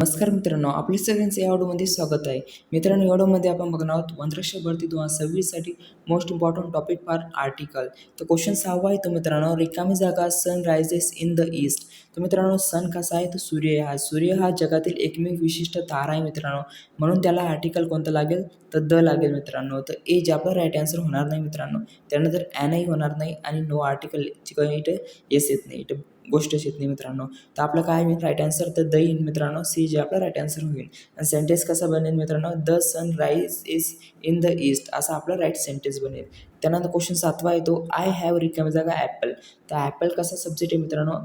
नमस्कार मित्रांनो, आपले सगळ्यांचं या ऑडिओमध्ये स्वागत आहे. मित्रांनो, या ऑडिओमध्ये आपण बघणार आहोत मंत्रक्षर भरती 2026 साठी most important topic for article. तर क्वेश्चन 6 आहे. तर मित्रांनो, रिकामी जागा sun rises in the east. तर मित्रांनो, सन कसा आहे? तर सूर्य हा जगातील एकमेव विशिष्ट तारा आहे मित्रांनो. म्हणून त्याला आर्टिकल कोणतं लागेल? तर द लागेल मित्रांनो. तर ए जे आपला राईट आन्सर होणार नाही मित्रांनो. त्यानंतर ॲनही होणार नाही आणि नो आर्टिकलची काही इथं येस येत नाही, इथं गोष्टच येत नाही मित्रांनो. तर आपलं काय होईल राईट आन्सर? तर द येईल मित्रांनो. सी जे आपला राईट आन्सर होईल. आणि सेंटेन्स कसा बनेल मित्रांनो? The sun rise is in the east असा आपला राईट सेंटेन्स बनेल. त्यानंतर क्वेश्चन 7 येतो, आय हॅव रिकामी जागा ॲपल. तर ॲपल कसा सब्जेक्ट आहे मित्रांनो?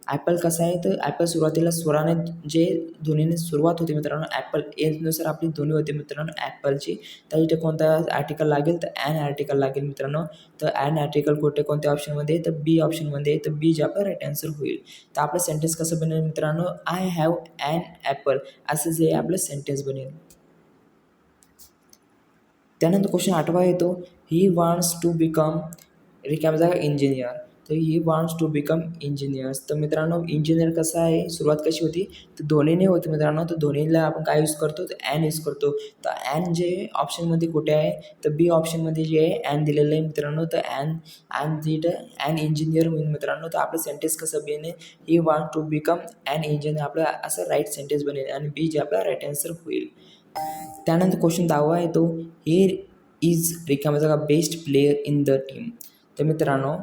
ॲपल कसा आहे? तर ॲपल सुरुवातीला स्वराने जे ध्वनीने सुरुवात होते मित्रांनो, ॲपल एनुसार आपली ध्वनी होते मित्रांनो ॲपलची. तर इथे कोणता आर्टिकल लागेल? तर ॲन आर्टिकल लागेल मित्रांनो. तर ॲन आर्टिकल कोणत्या ऑप्शनमध्ये? तर बी ऑप्शनमध्ये. तर बी जे आपलं राईट आन्सर होईल. तर आपलं सेंटेन्स कसं बनेल मित्रांनो? आय हॅव ॲन ॲपल असं जे आपलं सेंटेन्स बनेल. त्यानंतर क्वेश्चन 8 येतो, ही वॉन्ट्स टू बिकम रिकामी जागा इंजिनियर. तर he wants to become engineers. तर मित्रांनो, इंजिनियर कसा आहे? सुरुवात कशी होती? तर ध्वनीने होती मित्रांनो. तर ध्वनीला आपण काय यूज करतो? तर ॲन यूज करतो. तर ॲन जे ऑप्शनमध्ये कुठे आहे? तर बी ऑप्शनमध्ये जे आहे ॲन दिलेलं आहे मित्रांनो. तर ॲन जिथं ॲन इंजिनियर होईल मित्रांनो. तर आपलं सेंटेन्स कसं बनेल? He want to become an engineer आपलं असं राईट सेंटेन्स बनेल आणि बी जे आपला राईट आन्सर होईल. त्यानंतर क्वेश्चन 10 येतो, ही इज रिकामी जागा best player in the team. तर मित्रांनो,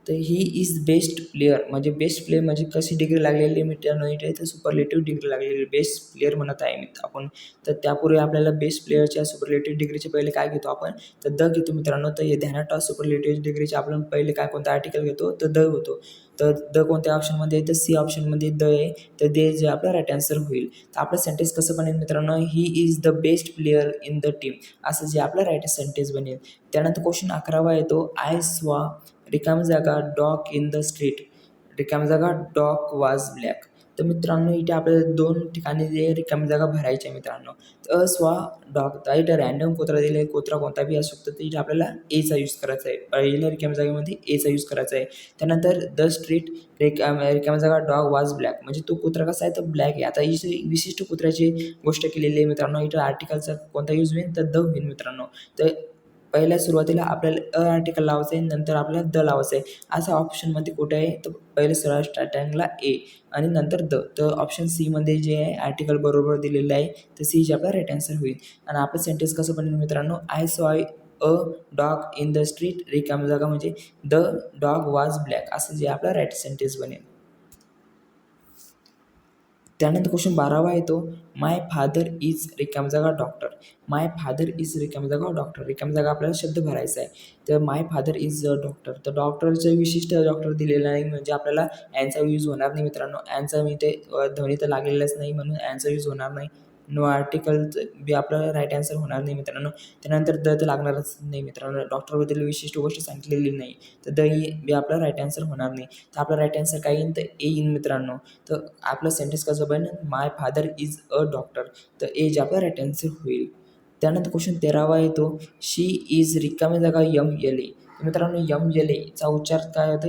तर he is best player best player म्हणजे कशी डिग्री लागलेली आहे मित्रांनो? इथे तर सुपरलेटिव्ह डिग्री लागलेली आहे. बेस्ट प्लेयर म्हणत आहे आपण. तर त्यापूर्वी आपल्याला बेस्ट प्लेयरच्या सुपरलेटिव्ह डिग्रीचे पहिले काय घेतो आपण? तर द घेतो मित्रांनो. तर हे ध्यानात ठेवा, सुपरलेटिव्ह डिग्रीचे आपण पहिले कोणतं आर्टिकल घेतो? तर द होतो. तर द कोणत्या ऑप्शनमध्ये आहे? तर सी ऑप्शनमध्ये द आहे. तर दे जे आपला राईट आन्सर होईल. तर आपलं सेंटेन्स कसं बनेल मित्रांनो? He is the best player in the team असं जे आपलं राईट सेंटेन्स बनेल. त्यानंतर क्वेश्चन 11 येतो, आय स्वा रिकामी जागा डॉग इन द स्ट्रीट. रिकामी जागा डॉग वॉज ब्लॅक. तर मित्रांनो, इथे आपल्याला 2 ठिकाणी जे रिकामी जागा भरायची आहे मित्रांनो. तर स्वा डॉग, तर इथे रँडम कुत्रा दिला आहे. कुत्रा कोणता बी असू शकतो. तर इथे आपल्याला एचा यूज करायचा आहे. पहिल्या रिकामी जागेमध्ये एचा यूज करायचा आहे. त्यानंतर द स्ट्रीट रिकामी जागा डॉग वॉज ब्लॅक म्हणजे तो कुत्रा कसा आहे? तर ब्लॅक आहे. आता ही विशिष्ट कुत्र्याची गोष्ट केलेली आहे मित्रांनो. इथं आर्टिकलचा कोणता यूज होईल? तर द होईल मित्रांनो. तर पहिल्या सुरुवातीला आपल्याला आर्टिकल लावायचं आहे, नंतर आपल्याला द लावायचं आहे. असं ऑप्शनमध्ये कुठे आहे? तर पहिले सरळ स्टार्टिंगला ए आणि नंतर द. तर ऑप्शन सीमध्ये जे आहे आर्टिकल बरोबर दिलेलं आहे. तर सी जे आपला राईट आन्सर होईल. आणि आपलं सेंटेन्स कसं बनेल मित्रांनो? I saw a dog in the street रिकामी जागा म्हणजे द डॉग वॉज ब्लॅक असं जे आपला राईट सेंटेन्स बनेल. त्यानंतर क्वेश्चन 12 येतो, माय फादर इज रिकामी जागा डॉक्टर. माय फादर इज रिकामी जागा डॉक्टर. रिकामी जागा आपल्याला शब्द भरायचा आहे. तर माय फादर इज अ डॉक्टर. तर डॉक्टरचं विशिष्ट डॉक्टर दिलेलं नाही म्हणजे आपल्याला ॲनचा यूज होणार नाही मित्रांनो. ॲनचा मी ते ध्वनी तर लागलेलाच नाही म्हणून ॲनचा यूज होणार नाही. नो आर्टिकल बी आपलं राईट आन्सर होणार नाही मित्रांनो. त्यानंतर द तर लागणारच नाही मित्रांनो. डॉक्टरबद्दल विशिष्ट गोष्ट सांगितलेली नाही. तर द ही बी आपला राईट आन्सर होणार नाही. तर आपला राईट आन्सर काय येईल? तर ए येईल मित्रांनो. तर आपलं सेंटेन्स कसं बनेल? माय फादर इज अ डॉक्टर. तर ए जे आपला राईट आन्सर होईल. त्यानंतर क्वेश्चन 13 येतो, शी इज रिकामी जागा MLA. तर मित्रांनो, MLAचा उच्चार काय होतं?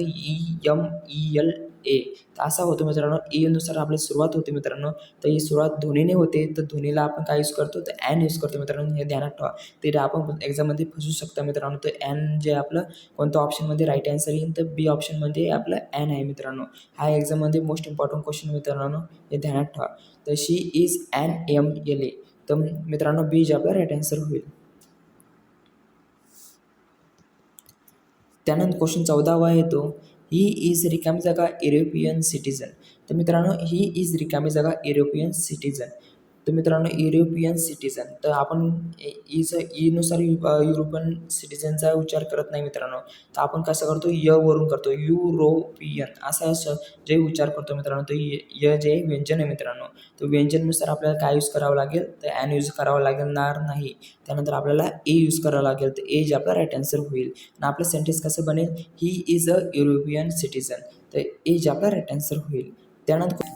EMELA. तर असा होतो मित्रांनो. नुसार आपली सुरुवात होते मित्रांनो. तर ही सुरुवात ध्वनीने होते. तर ध्वनीला आपण काय यूज करतो? तर ॲन यूज करतो मित्रांनो. हे ध्यानात ठेवा. तर आपण एक्झाममध्ये फसू शकता मित्रांनो. तर ॲन जे आपलं कोणत्या ऑप्शनमध्ये राईट आन्सर येईल? तर बी ऑप्शनमध्ये आपलं ॲन आहे मित्रांनो. हा एक्झाममध्ये मोस्ट इम्पॉर्टंट क्वेश्चन मित्रांनो, हे ध्यानात ठेवा. तर शी इज ॲन MLA. तर मित्रांनो, बी जे आपला राईट आन्सर होईल. त्यानंतर क्वेश्चन 14 येतो, ही इज रिकामी जागा युरोपियन सिटिझन. तर मित्रांनो, ही इज रिकामी जागा युरोपियन सिटिझन. तर मित्रांनो, युरोपियन सिटिझन तर आपण ईनुसार युरोपियन सिटिझनचा उच्चार करत नाही मित्रांनो. तर आपण कसं करतो? वरून करतो. युरोपियन असा जे उच्चार करतो मित्रांनो. तर य जे व्यंजन आहे मित्रांनो. तर व्यंजननुसार आपल्याला काय यूज करावं लागेल? तर ॲन यूज करावं लागणार नाही. त्यानंतर आपल्याला ए यूज करावं लागेल. तर ए जे आपला राईट आन्सर होईल. आणि आपलं सेंटेन्स कसं बनेल? He is a European citizen. तर ए जे आपला राईट आन्सर होईल. त्यानंतर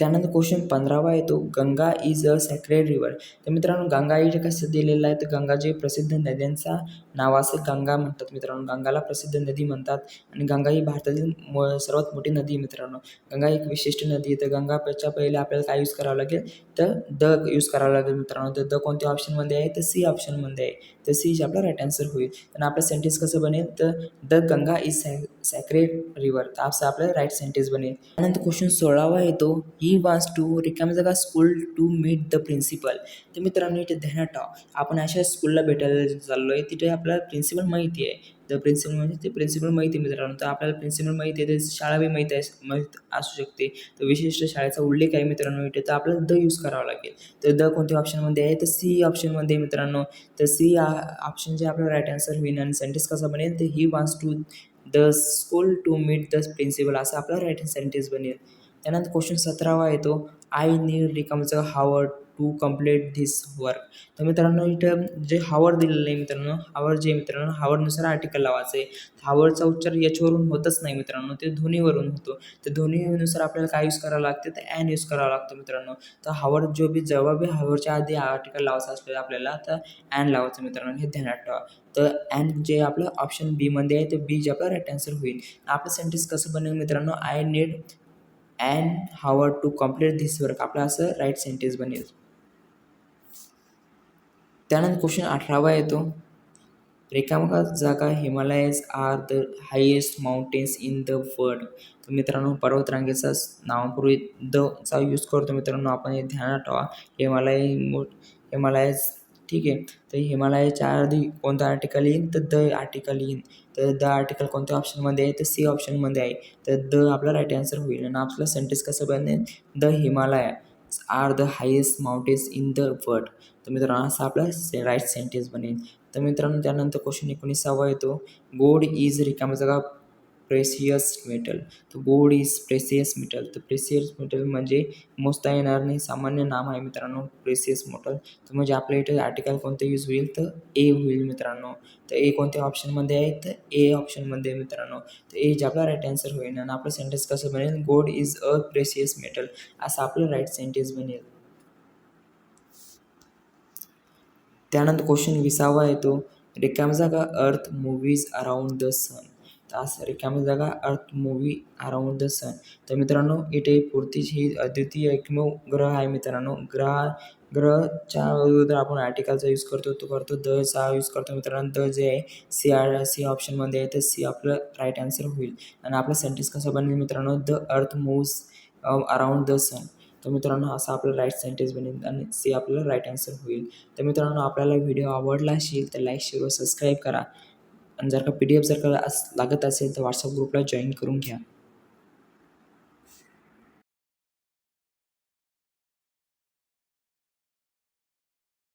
त्यानंतर क्वेश्चन 15वा येतो, Ganga is a sacred river. तर मित्रांनो गंगा इथे कसं दिलेलं आहे, तर गंगा जे प्रसिद्ध नद्यांचा नाव असं गंगा म्हणतात मित्रांनो. गंगाला प्रसिद्ध नदी म्हणतात आणि गंगा ही भारतातील सर्वात मोठी नदी आहे मित्रांनो. गंगा एक विशिष्ट नदी आहे. तर गंगापेक्षा पहिले आपल्याला काय यूज करावं लागेल, तर द यूज करावं लागेल मित्रांनो. तर द कोणत्या ऑप्शनमध्ये आहे, तर सी ऑप्शनमध्ये आहे. तर सी आपला राईट आन्सर होईल. आणि आपलं सेंटेन्स कसं बनेल, तर the Ganga is sacred river. तर असं आपलं राईट सेंटेन्स बनेल. त्यानंतर क्वेश्चन 16वा येतो, ही वॉन्ट्स टू रिकामी जागा school to meet the principal. तर मित्रांनो इथे ध्यानात ठेवा, आपण अशा स्कूलला भेटायला चाललो आहे, तिथे आपल्याला प्रिन्सिपल माहिती आहे. तर प्रिन्सिपल म्हणजे ते प्रिन्सिपल माहिती आहे मित्रांनो. तर आपल्याला प्रिन्सिपल माहिती आहे, तर शाळा बी माहीत असू शकते. तर विशिष्ट शाळेचा उल्लेख आहे मित्रांनो इथे, तर आपल्याला द यूज करावा लागेल. तर द कोणत्या ऑप्शनमध्ये आहे, तर सी ऑप्शनमध्ये आहे मित्रांनो. तर सी ऑप्शन जे आपलं राईट आन्सर होईल. आणि सेंटेन्स कसा बनेल, तर he wants to the school to meet the principal, असं आपला राईट सेंटेन्स बनेल. त्यानंतर क्वेश्चन 17वा येतो, आय नीड रिकामचं hour to complete this work. तर मित्रांनो इथं जे हावर दिलेलं आहे मित्रांनो, हावर जे मित्रांनो हावरनुसार आर्टिकल लावायचं आहे. हावरचा उच्चार याच्यावरून होतच नाही मित्रांनो, ते ध्वनीवरून होतो. तर ध्वनीनुसार आपल्याला काय यूज करावं लागतं, तर ॲन यूज करावं लागतं मित्रांनो. तर हावर जेव्हा बी हावरच्या आधी आर्टिकल लावायचं असलं आपल्याला, तर ॲन लावायचं मित्रांनो, हे ध्यानात ठेवा. तर ॲन जे आपलं ऑप्शन बीमध्ये आहे, तर बी जे आपला राईट आन्सर होईल. आपलं सेंटेन्स कसं बनेल मित्रांनो, I need an hour to complete this work, आपलं असं राईट सेंटेन्स बनेल. त्यानंतर क्वेश्चन 18वा येतो, रिकामा जागा Himalayas are the highest mountains in the world. तर मित्रांनो पर्वतरांगेचा नावापूर्वी द चा यूज करतो मित्रांनो, आपण हे ध्यानात ठेवा. हिमालयज ठीक आहे. तर हिमालयाच्या आधी कोणतं आर्टिकल येईन, तर द आर्टिकल येईन. तर द आर्टिकल कोणत्या ऑप्शनमध्ये आहे, तर सी ऑप्शनमध्ये आहे. तर द आपला राईट आन्सर होईल. आणि आपलं सेंटेन्स कसं बनेल, the Himalaya are the highest mountains in the world. तर मित्रांनो असं आपलं राईट सेंटेन्स बनेल. तर मित्रांनो त्यानंतर क्वेश्चन 19वा येतो, गोल्ड इज रिकामा जागा प्रेसियस मेटल. तर गोल्ड इज प्रेसियस मेटल. तर प्रेसियस मेटल म्हणजे मोजता येणार नाही सामान्य नाम आहे मित्रांनो, प्रेसियस मेटल. तर म्हणजे आपल्या इथे आर्टिकल कोणतं यूज होईल, तर ए होईल मित्रांनो. तर ए कोणत्या ऑप्शनमध्ये आहे, तर ए ऑप्शनमध्ये आहे मित्रांनो. तर ए जे आपला राईट आन्सर होईल. आणि आपलं सेंटेन्स कसं बनेल, gold is a precious metal, असं आपलं राईट सेंटेन्स बनेल. त्यानंतर क्वेश्चन 20वा येतो, रिकामी जागा अर्थ मूव्हीज अराउंड द सन. तर असं रिकामी जागा अर्थ मूव्ही अराउंड द सन. तर मित्रांनो इथे पृथ्वी ही अद्वितीय एकमेव ग्रह आहे मित्रांनो. ग्रहच्या अगोदर आपण आर्टिकलचा यूज करतो, तो करतो दचा यूज करतो मित्रांनो. द जे आहे सी ऑप्शनमध्ये आहे, तर सी आपलं राईट आन्सर होईल. आणि आपलं सेंटेन्स कसं बनेल मित्रांनो, the earth moves around the सन. तर मित्रांनो असं आपलं राईट सेंटेन्स बनेल आणि सी आपलं राईट आन्सर होईल. तर मित्रांनो आपल्याला व्हिडिओ आवडला असेल तर लाईक, शेअर व सबस्क्राईब करा. आणि जर का PDF जर का लागत असेल तर व्हॉट्सअप ग्रुपला जॉईन करून घ्या.